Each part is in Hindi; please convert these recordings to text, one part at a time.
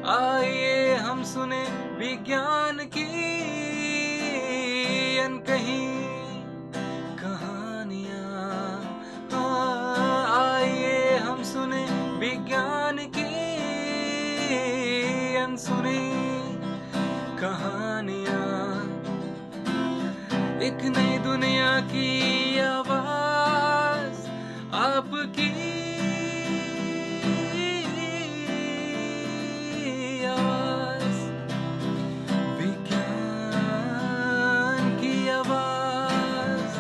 आइए हम सुने विज्ञान की अनकही कहानियाँ। आइए हम सुने विज्ञान की अनसुनी कहानियाँ। एक नई दुनिया की आवाज़ आपकी आवाज़, विज्ञान की आवाज़,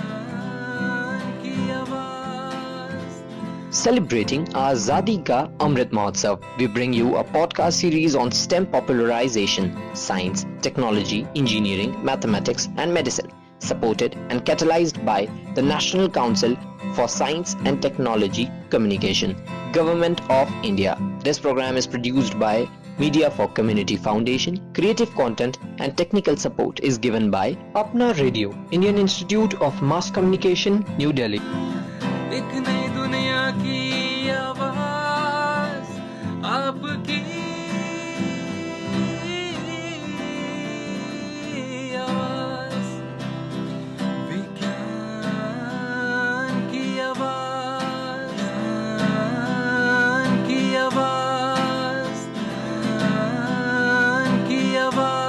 की आवाज़। Celebrating Azadi Ka Amrit Mahotsav, we bring you a podcast series on STEM popularization, science, technology, engineering, mathematics and medicine, supported and catalyzed by the National Council for Science and Technology Communication, Government of India. This program is produced by Media for Community Foundation. Creative content and technical support is given by Apna Radio, Indian Institute of Mass Communication, New Delhi. एक नई दुनिया की आवाज़ आपकी आवाज़, विज्ञान की आवाज़, की आवाज़, की आवाज़।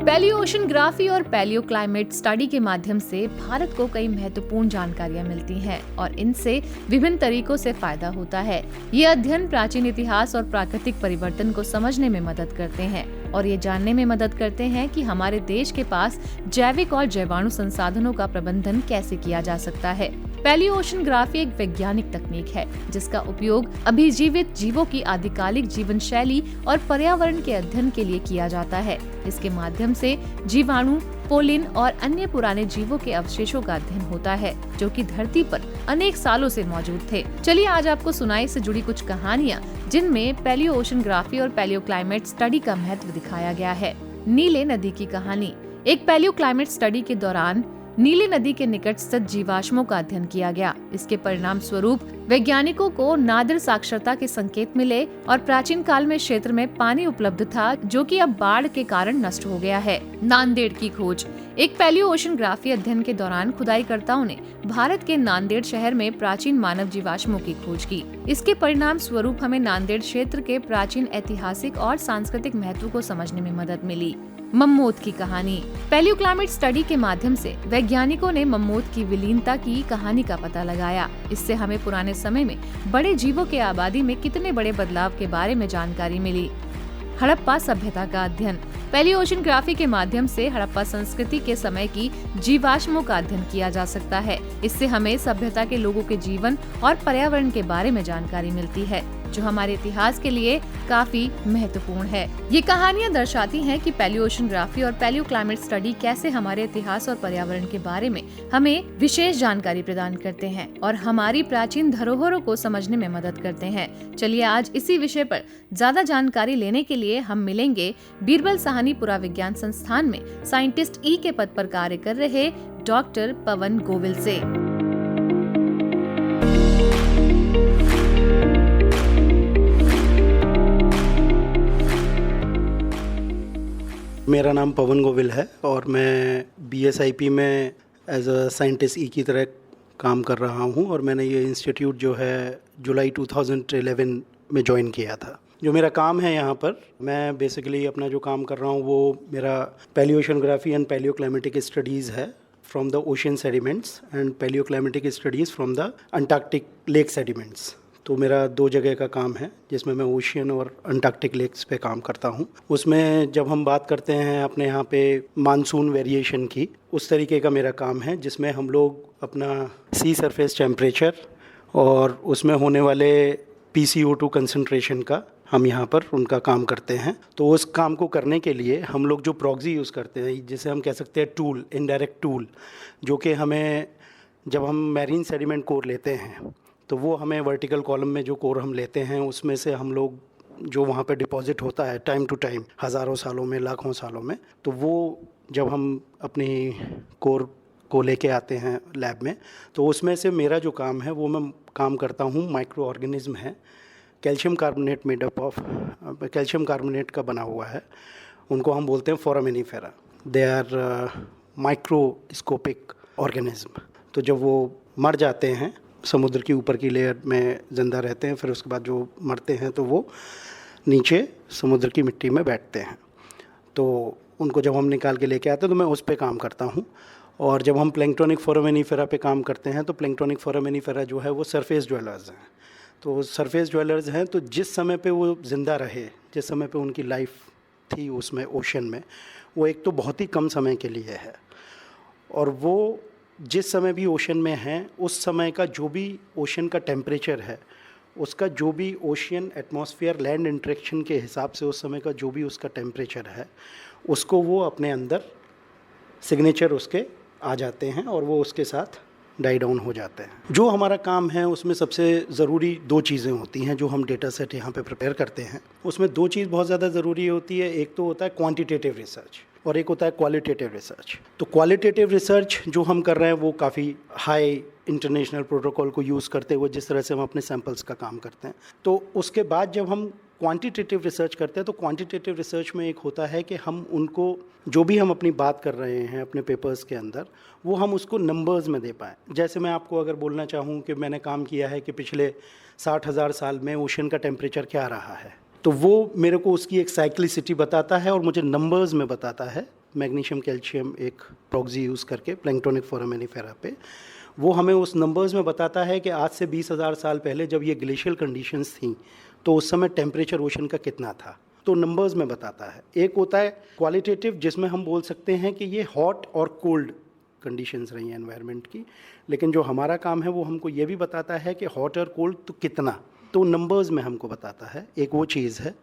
पैलियो ओशनग्राफी और पैलियो क्लाइमेट स्टडी के माध्यम से भारत को कई महत्वपूर्ण जानकारियां मिलती हैं और इनसे विभिन्न तरीकों से फायदा होता है। ये अध्ययन प्राचीन इतिहास और प्राकृतिक परिवर्तन को समझने में मदद करते हैं और ये जानने में मदद करते हैं कि हमारे देश के पास जैविक और जैवाणु संसाधनों का प्रबंधन कैसे किया जा सकता है। पैलियो ओशनग्राफी एक वैज्ञानिक तकनीक है जिसका उपयोग अभिजीवित जीवों की आदिकालिक जीवन शैली और पर्यावरण के अध्ययन के लिए किया जाता है। इसके माध्यम से जीवाणु, पोलिन और अन्य पुराने जीवों के अवशेषों का अध्ययन होता है जो कि धरती पर अनेक सालों से मौजूद थे। चलिए आज आपको सुनाई से जुड़ी कुछ कहानियाँ जिनमें पैलियो ओशनग्राफी और पैलियो क्लाइमेट स्टडी का महत्व दिखाया गया है। नीले नदी की कहानी। एक पैलियो क्लाइमेट स्टडी के दौरान नीले नदी के निकट स्थित जीवाश्मों का अध्ययन किया गया। इसके परिणाम स्वरूप वैज्ञानिकों को नादिर साक्षरता के संकेत मिले और प्राचीन काल में क्षेत्र में पानी उपलब्ध था जो कि अब बाढ़ के कारण नष्ट हो गया है। नांदेड़ की खोज। एक पैलियो ओशनग्राफी अध्ययन के दौरान खुदाईकर्ताओं ने भारत के नांदेड़ शहर में प्राचीन मानव जीवाश्मों की खोज की। इसके परिणाम स्वरूप हमें नांदेड़ क्षेत्र के प्राचीन ऐतिहासिक और सांस्कृतिक महत्व को समझने में मदद मिली। मम्मोत की कहानी। पैलियो क्लाइमेट स्टडी के माध्यम से वैज्ञानिकों ने मम्मोत की विलीनता की कहानी का पता लगाया। इससे हमें पुराने समय में बड़े जीवों के आबादी में कितने बड़े बदलाव के बारे में जानकारी मिली। हड़प्पा सभ्यता का अध्ययन। पैलियो ओशनग्राफी के माध्यम से हड़प्पा संस्कृति के समय की जीवाश्मों का अध्ययन किया जा सकता है। इससे हमें सभ्यता के लोगों के जीवन और पर्यावरण के बारे में जानकारी मिलती है जो हमारे इतिहास के लिए काफी महत्वपूर्ण है। ये कहानियां दर्शाती हैं कि पैलियो ओशनग्राफी और पैलियो क्लाइमेट स्टडी कैसे हमारे इतिहास और पर्यावरण के बारे में हमें विशेष जानकारी प्रदान करते हैं और हमारी प्राचीन धरोहरों को समझने में मदद करते हैं। चलिए आज इसी विषय पर ज्यादा जानकारी लेने के लिए हम मिलेंगे बीरबल साहनी पुराविज्ञान संस्थान में साइंटिस्ट ई के पद पर कार्य कर रहे डॉक्टर पवन गोविल से। मेरा नाम पवन गोविल है और मैं BSIP में एज अ साइंटिस्ट ई की तरह काम कर रहा हूँ और मैंने ये इंस्टीट्यूट जो है जुलाई 2011 में ज्वाइन किया था। जो मेरा काम है यहाँ पर, मैं बेसिकली अपना जो काम कर रहा हूँ वो मेरा paleoceanography and paleoclimatic studies है from the ocean sediments and paleoclimatic studies from the Antarctic lake sediments. तो मेरा 2 जगह का काम है जिसमें मैं ओशियन और अंटार्कटिक लेक्स पे काम करता हूँ। उसमें जब हम बात करते हैं अपने यहाँ पे मानसून वेरिएशन की, उस तरीके का मेरा काम है जिसमें हम लोग अपना सी सरफेस टेम्परेचर और उसमें होने वाले PCO2 कंसंट्रेशन का हम यहाँ पर उनका काम करते हैं। तो उस काम को करने के लिए हम लोग जो प्रॉक्सी यूज़ करते हैं, जिसे हम कह सकते हैं टूल, इनडायरेक्ट टूल, जो कि हमें जब हम मैरीन सेडिमेंट कोर लेते हैं तो वो हमें वर्टिकल कॉलम में जो कोर हम लेते हैं उसमें से हम लोग जो वहाँ पे डिपॉजिट होता है टाइम टू टाइम, हज़ारों सालों में, लाखों सालों में, तो वो जब हम अपनी कोर को लेके आते हैं लैब में, तो उसमें से मेरा जो काम है वो मैं काम करता हूँ माइक्रो ऑर्गेनिज्म है, calcium carbonate made up of calcium carbonate का बना हुआ है, उनको हम बोलते हैं foraminifera. They are microscopic organism. तो जब वो मर जाते हैं, समुद्र की ऊपर की लेयर में ज़िंदा रहते हैं, फिर उसके बाद जो मरते हैं तो वो नीचे समुद्र की मिट्टी में बैठते हैं। तो उनको जब हम निकाल के लेके आते हैं तो मैं उस पे काम करता हूँ। और जब हम प्लैंक्टोनिक फोरामिनीफेरा पे काम करते हैं तो प्लैंक्टोनिक फोरामिनीफेरा जो है वो सरफेस ड्वेलर्स हैं। तो सरफेस ड्वेलर्स हैं, तो जिस समय पे वो ज़िंदा रहे, जिस समय पे उनकी लाइफ थी उसमें ओशन में, वो एक तो बहुत ही कम समय के लिए है, और वो जिस समय भी ओशन में हैं उस समय का जो भी ओशन का टेम्परेचर है, उसका जो भी ओशियन एटमॉस्फेयर लैंड इंटरेक्शन के हिसाब से उस समय का जो भी उसका टेम्परेचर है, उसको वो अपने अंदर सिग्नेचर उसके आ जाते हैं और वो उसके साथ डाई डाउन हो जाते हैं। जो हमारा काम है उसमें सबसे ज़रूरी दो चीज़ें होती हैं जो हम डेटा सेट यहाँ पे प्रिपेयर करते हैं। उसमें दो चीज़ बहुत ज़्यादा ज़रूरी होती है। एक तो होता है क्वांटिटेटिव रिसर्च और एक होता है क्वालिटेटिव रिसर्च। तो क्वालिटेटिव रिसर्च जो हम कर रहे हैं वो काफ़ी हाई इंटरनेशनल प्रोटोकॉल को यूज़ करते हुए जिस तरह से हम अपने सैंपल्स का काम करते हैं। तो उसके बाद जब हम क्वांटिटेटिव रिसर्च करते हैं तो क्वांटिटेटिव रिसर्च में एक होता है कि हम उनको जो भी हम अपनी बात कर रहे हैं अपने पेपर्स के अंदर, वो हम उसको नंबर्स में दे पाएँ। जैसे मैं आपको अगर बोलना चाहूँ कि मैंने काम किया है कि पिछले 60,000 साल में ओशन का टेम्परेचर क्या रहा है, तो वो मेरे को उसकी एक साइक्लिसिटी बताता है और मुझे नंबर्स में बताता है। मैग्नीशियम कैल्शियम एक प्रॉक्सी यूज़ करके प्लैंक्टोनिक फोरामिनीफेरा पे, वो हमें उस नंबर्स में बताता है कि आज से 20,000 साल पहले जब ये ग्लेशियल कंडीशंस थी तो उस समय टेम्परेचर ओशन का कितना था, तो नंबर्स में बताता है। एक होता है क्वालिटेटिव जिसमें हम बोल सकते हैं कि ये हॉट और कोल्ड कंडीशंस रही हैं एनवायरनमेंट की, लेकिन जो हमारा काम है वो हमको ये भी बताता है कि हॉट और कोल्ड तो कितना, तो नंबर्स में हमको बताता है। एक वो चीज़ है।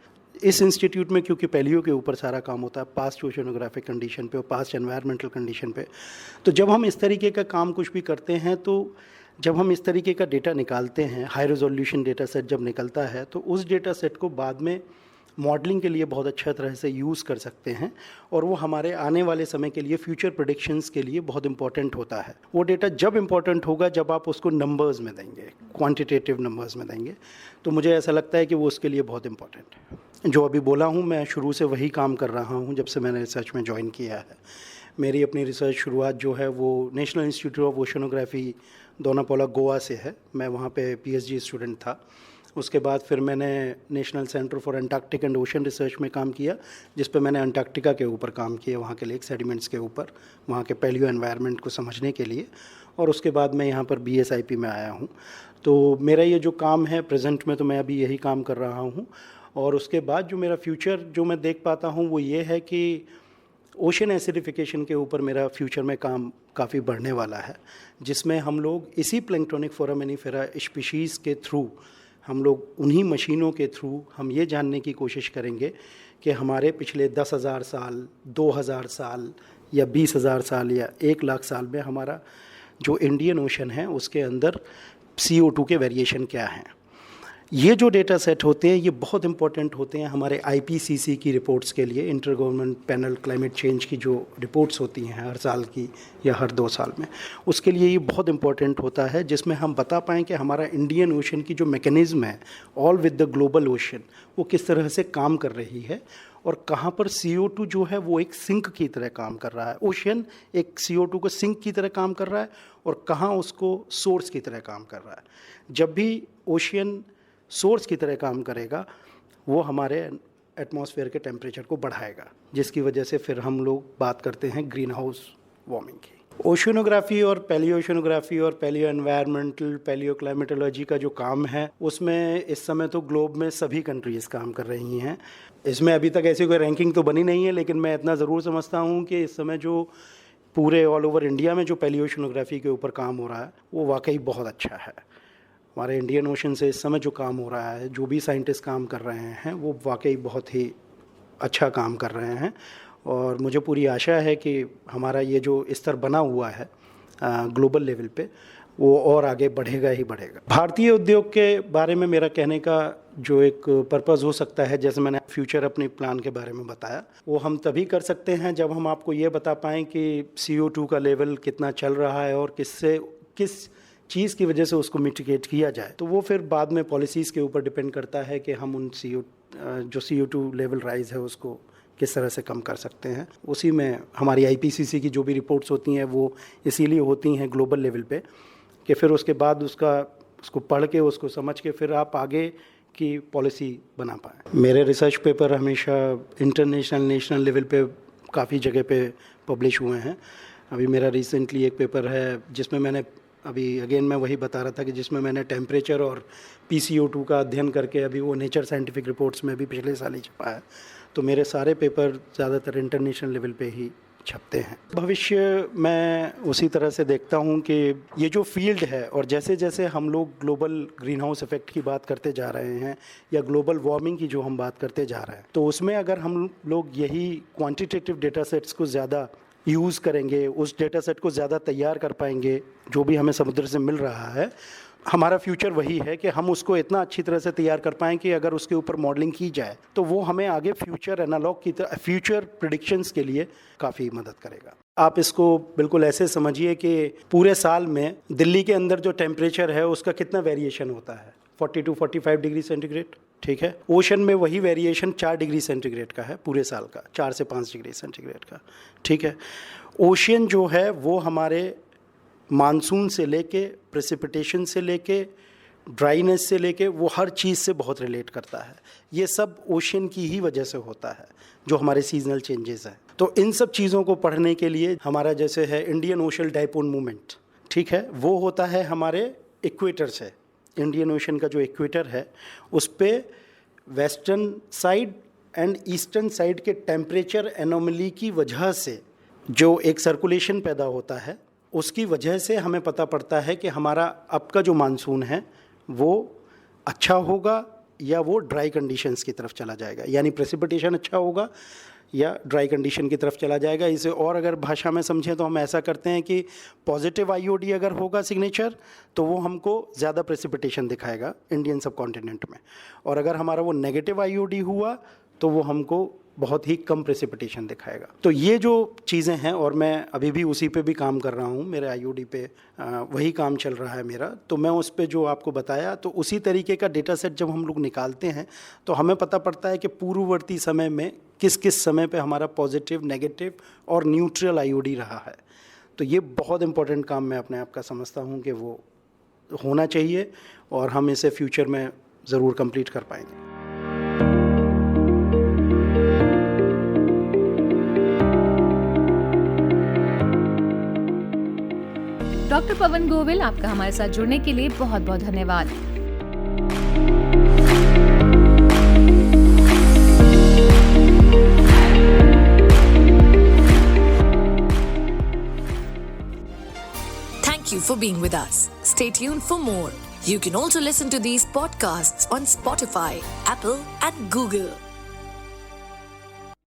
इस इंस्टीट्यूट में क्योंकि पैलियो के ऊपर सारा काम होता है, पास्ट ओशनोग्राफिक कंडीशन पे और पास्ट एनवायरमेंटल कंडीशन पे, तो जब हम इस तरीके का काम कुछ भी करते हैं, तो जब हम इस तरीके का डेटा निकालते हैं, हाई रेजोल्यूशन डेटा सेट जब निकलता है, तो उस डेटा सेट को बाद में मॉडलिंग के लिए बहुत अच्छा तरह से यूज़ कर सकते हैं और वो हमारे आने वाले समय के लिए फ्यूचर प्रेडिक्शंस के लिए बहुत इंपॉर्टेंट होता है। वो डेटा जब इंपॉर्टेंट होगा जब आप उसको नंबर्स में देंगे, क्वांटिटेटिव नंबर्स में देंगे, तो मुझे ऐसा लगता है कि वो उसके लिए बहुत इंपॉर्टेंट है। जो अभी बोला हूँ, मैं शुरू से वही काम कर रहा हूँ जब से मैंने रिसर्च में ज्वाइन किया है। मेरी अपनी रिसर्च शुरुआत जो है वो national institute of oceanography दोनापोला Goa से है। मैं वहाँ पे PhD स्टूडेंट था। उसके बाद फिर मैंने national centre for Antarctic and ocean research में काम किया, जिस पे मैंने अंटार्कटिका के ऊपर काम किया, वहाँ के लेक सेडिमेंट्स के ऊपर, वहाँ के पैलियो एनवायरनमेंट को समझने के लिए। और उसके बाद मैं यहाँ पर BSIP में आया हूँ। तो मेरा ये जो काम है प्रेजेंट में, तो मैं अभी यही काम कर रहा हूँ। और उसके बाद जो मेरा फ्यूचर जो मैं देख पाता हूँ वो ये है कि ओशन एसिडिफिकेशन के ऊपर मेरा फ्यूचर में काम काफ़ी बढ़ने वाला है, जिसमें हम लोग इसी प्लैंक्टोनिक फोरामिनीफेरा स्पीशीज़ के थ्रू, हम लोग उन्हीं मशीनों के थ्रू हम ये जानने की कोशिश करेंगे कि हमारे पिछले 10,000 साल, 2,000 साल या 20,000 साल या 1,00,000 साल में हमारा जो इंडियन ओशन है उसके अंदर CO2 के वेरिएशन क्या हैं। ये जो डेटा सेट होते हैं ये बहुत इंपॉर्टेंट होते हैं हमारे IPCC की रिपोर्ट्स के लिए, inter government panel climate change की जो रिपोर्ट्स होती हैं हर साल की या हर 2 साल में, उसके लिए ये बहुत इंपॉर्टेंट होता है, जिसमें हम बता पाएँ कि हमारा इंडियन ओशन की जो मैकेनिज़्म है all with the global ocean, वो किस तरह से काम कर रही है और कहाँ पर CO2 जो है वो एक सिंक की तरह काम कर रहा है। ओशन एक CO2 को सिंक की तरह काम कर रहा है और कहाँ उसको सोर्स की तरह काम कर रहा है। जब भी ओशियन सोर्स की तरह काम करेगा वो हमारे एटमॉस्फेयर के टेम्परेचर को बढ़ाएगा, जिसकी वजह से फिर हम लोग बात करते हैं ग्रीन हाउस वार्मिंग की। ओशनोग्राफी और पैलियो ओशनोग्राफी और पैलियो एनवायरमेंटल, पैलियो क्लाइमेटोलॉजी का जो काम है उसमें इस समय तो ग्लोब में सभी कंट्रीज़ काम कर रही हैं। इसमें अभी तक ऐसी कोई रैंकिंग तो बनी नहीं है, लेकिन मैं इतना ज़रूर समझता हूँ कि इस समय जो पूरे ऑल ओवर इंडिया में जो पैलियो ओशनोग्राफी के ऊपर काम हो रहा है वो वाकई बहुत अच्छा है। हमारे इंडियन ओशन से इस समय जो काम हो रहा है, जो भी साइंटिस्ट काम कर रहे हैं, वो वाकई बहुत ही अच्छा काम कर रहे हैं और मुझे पूरी आशा है कि हमारा ये जो स्तर बना हुआ है ग्लोबल लेवल पे, वो और आगे बढ़ेगा ही बढ़ेगा। भारतीय उद्योग के बारे में मेरा कहने का जो एक पर्पज़ हो सकता है, जैसे मैंने फ्यूचर अपने प्लान के बारे में बताया, वो हम तभी कर सकते हैं जब हम आपको ये बता पाएँ कि CO2 का लेवल कितना चल रहा है और किस चीज़ की वजह से उसको मिटिगेट किया जाए। तो वो फिर बाद में पॉलिसीज़ के ऊपर डिपेंड करता है कि हम उन जो CO2 लेवल राइज है उसको किस तरह से कम कर सकते हैं। उसी में हमारी IPCC की जो भी रिपोर्ट्स होती हैं वो इसीलिए होती हैं ग्लोबल लेवल पे कि फिर उसके बाद उसको पढ़ के, उसको समझ के फिर आप आगे की पॉलिसी बना पाएँ। मेरे रिसर्च पेपर हमेशा इंटरनेशनल, नेशनल लेवल पे काफ़ी जगह पे पब्लिश हुए हैं। अभी मेरा रिसेंटली एक पेपर है जिसमें मैंने मैं वही बता रहा था कि जिसमें मैंने टेम्परेचर और PCO2 का अध्ययन करके अभी वो नेचर साइंटिफिक रिपोर्ट्स में भी पिछले साल ही छपा है। तो मेरे सारे पेपर ज़्यादातर इंटरनेशनल लेवल पे ही छपते हैं। भविष्य मैं उसी तरह से देखता हूँ कि ये जो फील्ड है और जैसे जैसे हम लोग ग्लोबल ग्रीन हाउस इफेक्ट की बात करते जा रहे हैं या ग्लोबल वार्मिंग की जो हम बात करते जा रहे हैं, तो उसमें अगर हम लोग यही क्वांटिटेटिव डेटा सेट्स को ज़्यादा यूज़ करेंगे, उस डेटा सेट को ज़्यादा तैयार कर पाएंगे जो भी हमें समुद्र से मिल रहा है, हमारा फ्यूचर वही है कि हम उसको इतना अच्छी तरह से तैयार कर पाएँ कि अगर उसके ऊपर मॉडलिंग की जाए तो वो हमें आगे फ्यूचर एनालॉग की तरह फ्यूचर प्रेडिक्शंस के लिए काफ़ी मदद करेगा। आप इसको बिल्कुल ऐसे समझिए कि पूरे साल में दिल्ली के अंदर जो टेम्परेचर है उसका कितना वेरिएशन होता है, 40 to 45 डिग्री सेंटीग्रेड, ठीक है। ओशन में वही वेरिएशन 4 डिग्री सेंटीग्रेड का है पूरे साल का, 4 से 5 डिग्री सेंटीग्रेड का, ठीक है। ओशन जो है वो हमारे मानसून से लेके, प्रेसिपिटेशन से लेके, ड्राइनेस से लेके, वो हर चीज़ से बहुत रिलेट करता है। ये सब ओशन की ही वजह से होता है, जो हमारे सीजनल चेंजेस हैं। तो इन सब चीज़ों को पढ़ने के लिए हमारा जैसे है इंडियन ओशन डाइपोल मूवमेंट, ठीक है, वो होता है हमारे इक्वेटर से। इंडियन ओशन का जो इक्वेटर है उस पर western side and eastern side के टेम्परेचर एनोमली की वजह से जो एक सर्कुलेशन पैदा होता है, उसकी वजह से हमें पता पड़ता है कि हमारा अब का जो मानसून है वो अच्छा होगा या वो ड्राई कंडीशंस की तरफ चला जाएगा, यानी प्रेसिपिटेशन अच्छा होगा या ड्राई कंडीशन की तरफ चला जाएगा। इसे और अगर भाषा में समझें तो हम ऐसा करते हैं कि पॉजिटिव IOD अगर होगा सिग्नेचर तो वो हमको ज़्यादा प्रेसिपिटेशन दिखाएगा इंडियन सब कॉन्टिनेंट में, और अगर हमारा वो नेगेटिव IOD हुआ तो वो हमको बहुत ही कम प्रेसिपिटेशन दिखाएगा। तो ये जो चीज़ें हैं, और मैं अभी भी उसी पे भी काम कर रहा हूँ, मेरे IOD पे वही काम चल रहा है मेरा। तो मैं उस पे जो आपको बताया, तो उसी तरीके का डेटा सेट जब हम लोग निकालते हैं तो हमें पता पड़ता है कि पूर्ववर्ती समय में किस किस समय पे हमारा पॉजिटिव, नेगेटिव और न्यूट्रल IOD रहा है। तो ये बहुत इंपॉर्टेंट काम मैं अपने आप का समझता हूँ कि वो होना चाहिए और हम इसे फ्यूचर में ज़रूर कंप्लीट कर पाएंगे। डॉक्टर पवन गोविल, आपका हमारे साथ जुड़ने के लिए बहुत बहुत धन्यवाद। Thank you for being with us. Stay tuned for more. You can also listen to these podcasts on Spotify, Apple, and Google.